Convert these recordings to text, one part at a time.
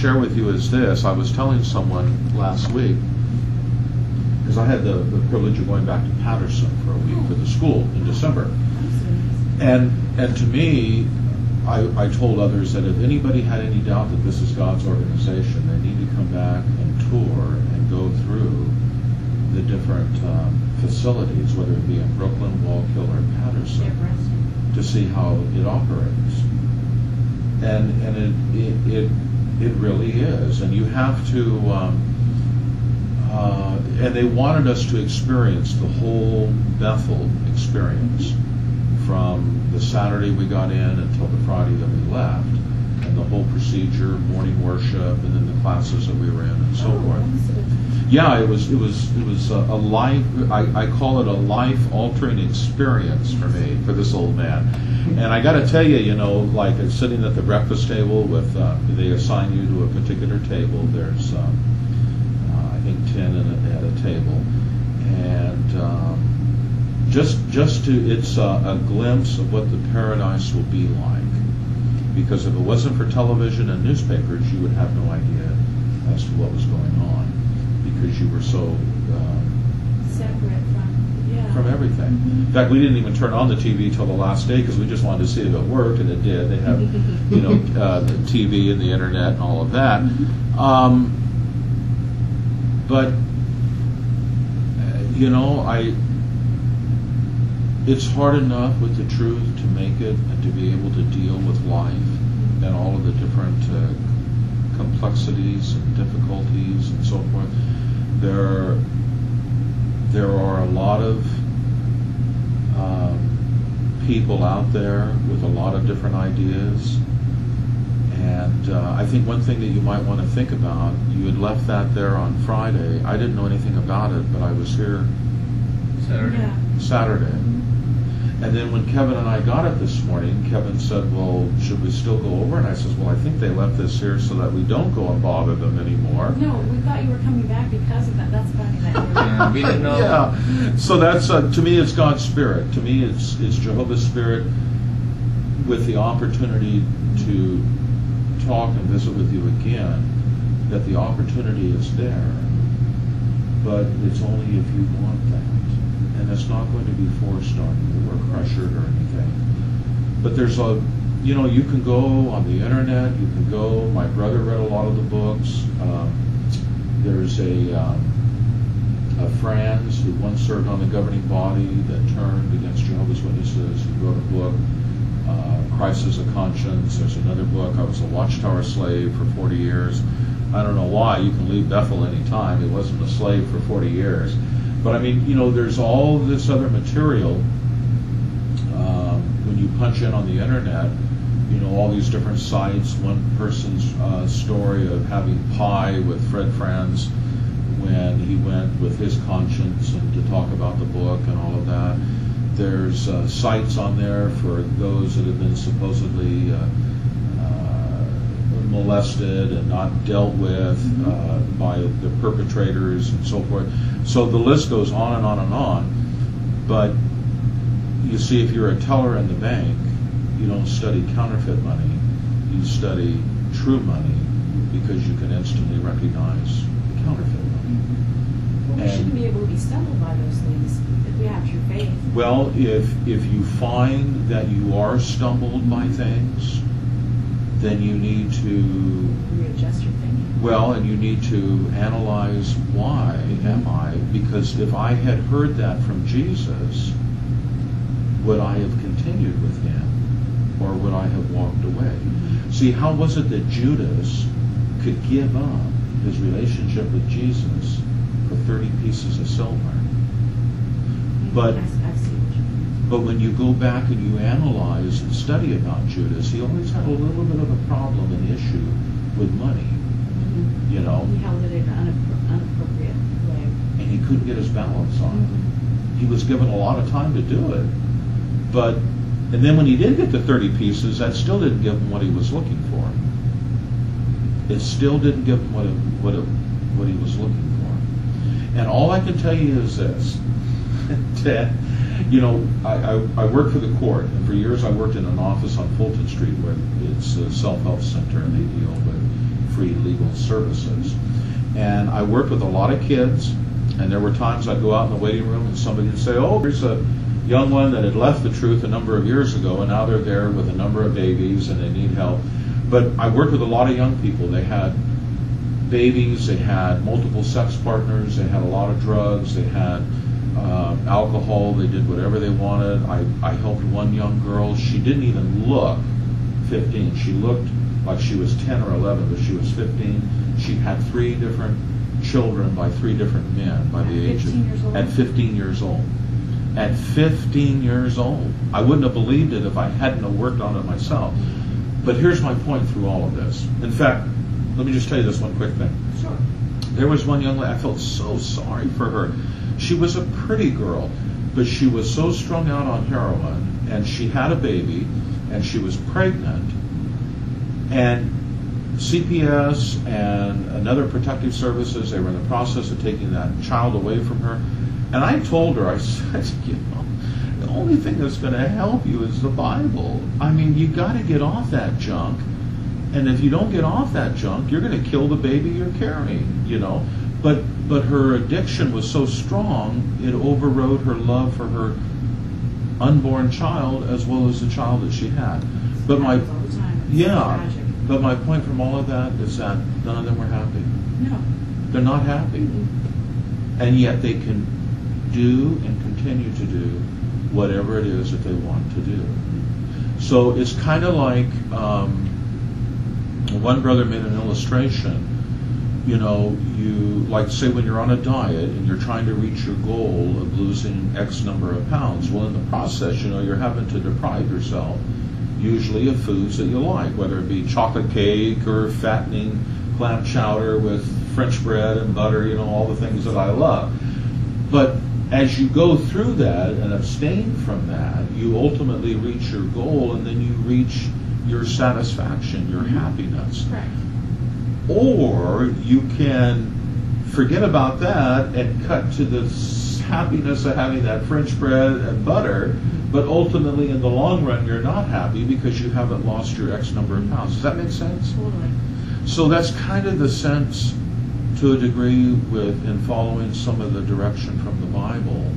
share with you is this. I was telling someone last week, because I had the privilege of going back to Patterson for a week for the school in December. And to me, I told others that if anybody had any doubt that this is God's organization, they need to come back and tour and go through the different facilities, whether it be in Brooklyn, Wallkill, or Patterson, to see how it operates. And it really is. And you have to, and they wanted us to experience the whole Bethel experience, from the Saturday we got in until the Friday that we left, and the whole procedure, morning worship, and then the classes that we were in, and so forth. Yeah, it was a life. I call it a life-altering experience for me, for this old man. And I got to tell you, like sitting at the breakfast table with, they assign you to a particular table. There's, I think, 10 at a table, and it's a glimpse of what the paradise will be like. Because if it wasn't for television and newspapers, you would have no idea as to what was going on, because you were so separate from everything. In fact, we didn't even turn on the TV till the last day because we just wanted to see if it worked, and it did. They have, the TV and the internet and all of that. But it's hard enough with the truth to make it and to be able to deal with life and all of the different complexities and difficulties and so forth. There are a lot of people out there with a lot of different ideas, and I think one thing that you might want to think about, you had left that there on Friday. I didn't know anything about it, but I was here Saturday. And then when Kevin and I got it this morning, Kevin said, well, should we still go over? And I said, well, I think they left this here so that we don't go and bother them anymore. No, we thought you were coming back because of that. That's funny. That we didn't know. Yeah. So that's, to me, it's God's Spirit. To me, it's Jehovah's Spirit with the opportunity to talk and visit with you again, that the opportunity is there. But it's only if you want that. And it's not going to be forced on you or pressured or anything. But there's you can go on the internet, you can go, my brother read a lot of the books. There's a Franz who once served on the governing body that turned against Jehovah's Witnesses. He wrote a book, Christ as a Conscience. There's another book, I was a Watchtower slave for 40 years. I don't know why, you can leave Bethel any time. He wasn't a slave for 40 years. But I mean, there's all this other material. When you punch in on the internet, all these different sites. One person's story of having pie with Fred Franz when he went with his conscience and to talk about the book and all of that. There's sites on there for those that have been supposedly molested and not dealt with by the perpetrators and so forth. So the list goes on and on and on. But you see, if you're a teller in the bank, you don't study counterfeit money, you study true money, because you can instantly recognize counterfeit money. Well, we shouldn't be able to be stumbled by those things if we have true faith. Well, if you find that you are stumbled by things, then you need to readjust your thinking. Well, and you need to analyze why am I? Because if I had heard that from Jesus, would I have continued with him, or would I have walked away? See, how was it that Judas could give up his relationship with Jesus for 30 pieces of silver? But when you go back and you analyze and study about Judas, he always had a little bit of a problem, an issue with money. He held it in an inappropriate way. And he couldn't get his balance on it. He was given a lot of time to do it. And then when he did get the 30 pieces, that still didn't give him what he was looking for. It still didn't give him what he was looking for. And all I can tell you is this. I work for the court, and for years I worked in an office on Fulton Street where it's a self-help center, and they deal with free legal services. And I worked with a lot of kids, and there were times I'd go out in the waiting room and somebody would say, oh, here's a young one that had left the truth a number of years ago, and now they're there with a number of babies and they need help. But I worked with a lot of young people. They had babies, they had multiple sex partners, they had a lot of drugs, they had alcohol, they did whatever they wanted. I helped one young girl. She didn't even look 15. She looked like she was 10 or 11, but she was 15. She had 3 different children by 3 different men by the age of... At 15 years old. At 15 years old. I wouldn't have believed it if I hadn't have worked on it myself. But here's my point through all of this. In fact, let me just tell you this one quick thing. Sure. There was one young lady, I felt so sorry for her. She was a pretty girl, but she was so strung out on heroin, and she had a baby, and she was pregnant, and CPS and another protective services, they were in the process of taking that child away from her. And I told her, I said, you know, the only thing that's going to help you is the Bible. I mean, you got to get off that junk. And if you don't get off that junk, you're going to kill the baby you're carrying, you know. But her addiction was so strong, it overrode her love for her unborn child as well as the child that she had. But my but my point from all of that is that none of them were happy. No. They're not happy. Mm-hmm. And yet they can do and continue to do whatever it is that they want to do. So it's kind of like one brother made an illustration. You know, you, like, say when you're on a diet and you're trying to reach your goal of losing X number of pounds. Well, in the process, you know, you're having to deprive yourself usually of foods that you like, whether it be chocolate cake or fattening clam chowder with French bread and butter, you know, all the things that I love. But as you go through that and abstain from that, you ultimately reach your goal, and then you reach your satisfaction, your happiness. Correct. Or you can forget about that and cut to the happiness of having that French bread and butter, but ultimately in the long run you're not happy because you haven't lost your X number of pounds. Does that make sense? Totally. So that's kind of the sense, to a degree, with in following some of the direction from the Bible.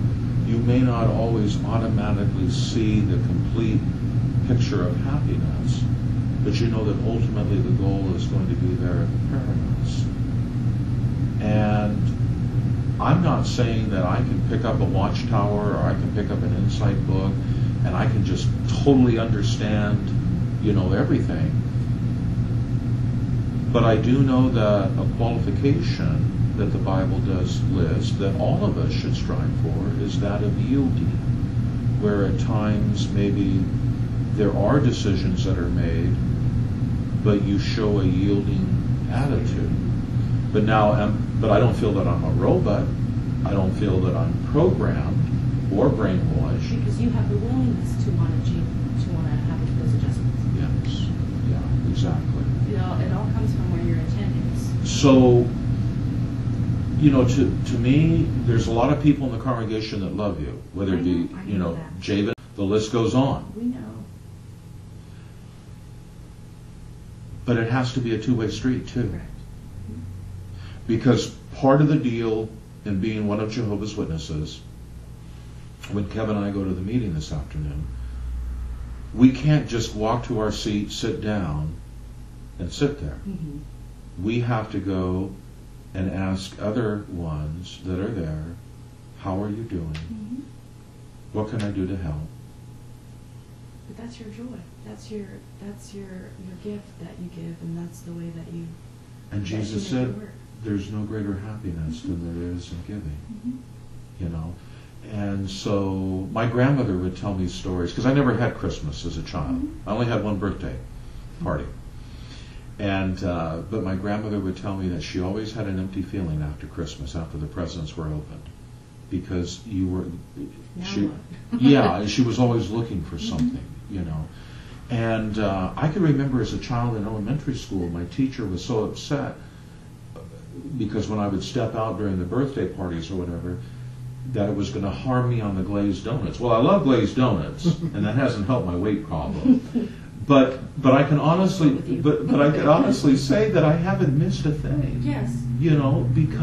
You may not always automatically see the complete picture of happiness, but you know that ultimately the goal is going to be there in paradise. And I'm not saying that I can pick up a watchtower or I can pick up an insight book and I can just totally understand, you know, everything. But I do know that a qualification that the Bible does list that all of us should strive for is that of yielding, where at times maybe there are decisions that are made, but you show a yielding attitude. But but I don't feel that I'm a robot. I don't feel that I'm programmed or brainwashed. Because you have the willingness to want to change, to want to have those adjustments. Yes. Yeah, exactly. It all comes from where your intent is. So, you know, to me, there's a lot of people in the congregation that love you, whether it be, you know, Javen, the list goes on. We know. But it has to be a two-way street, too. Correct. Because part of the deal in being one of Jehovah's Witnesses, when Kevin and I go to the meeting this afternoon, we can't just walk to our seat, sit down, and sit there. Mm-hmm. We have to go and ask other ones that are there, how are you doing? Mm-hmm. What can I do to help? But that's your joy. That's your gift that you give, and that's the way that you. And Jesus said, "There's no greater happiness than there is in giving." Mm-hmm. You know, and so my grandmother would tell me stories because I never had Christmas as a child. Mm-hmm. I only had one birthday party, and but my grandmother would tell me that she always had an empty feeling after Christmas, after the presents were opened, because you were. She was always looking for something, you know. And I can remember as a child in elementary school, my teacher was so upset because when I would step out during the birthday parties or whatever, that it was going to harm me on the glazed donuts. Well, I love glazed donuts, and that hasn't helped my weight problem. But I can honestly, With you. but I can honestly say that I haven't missed a thing. Yes. You know, because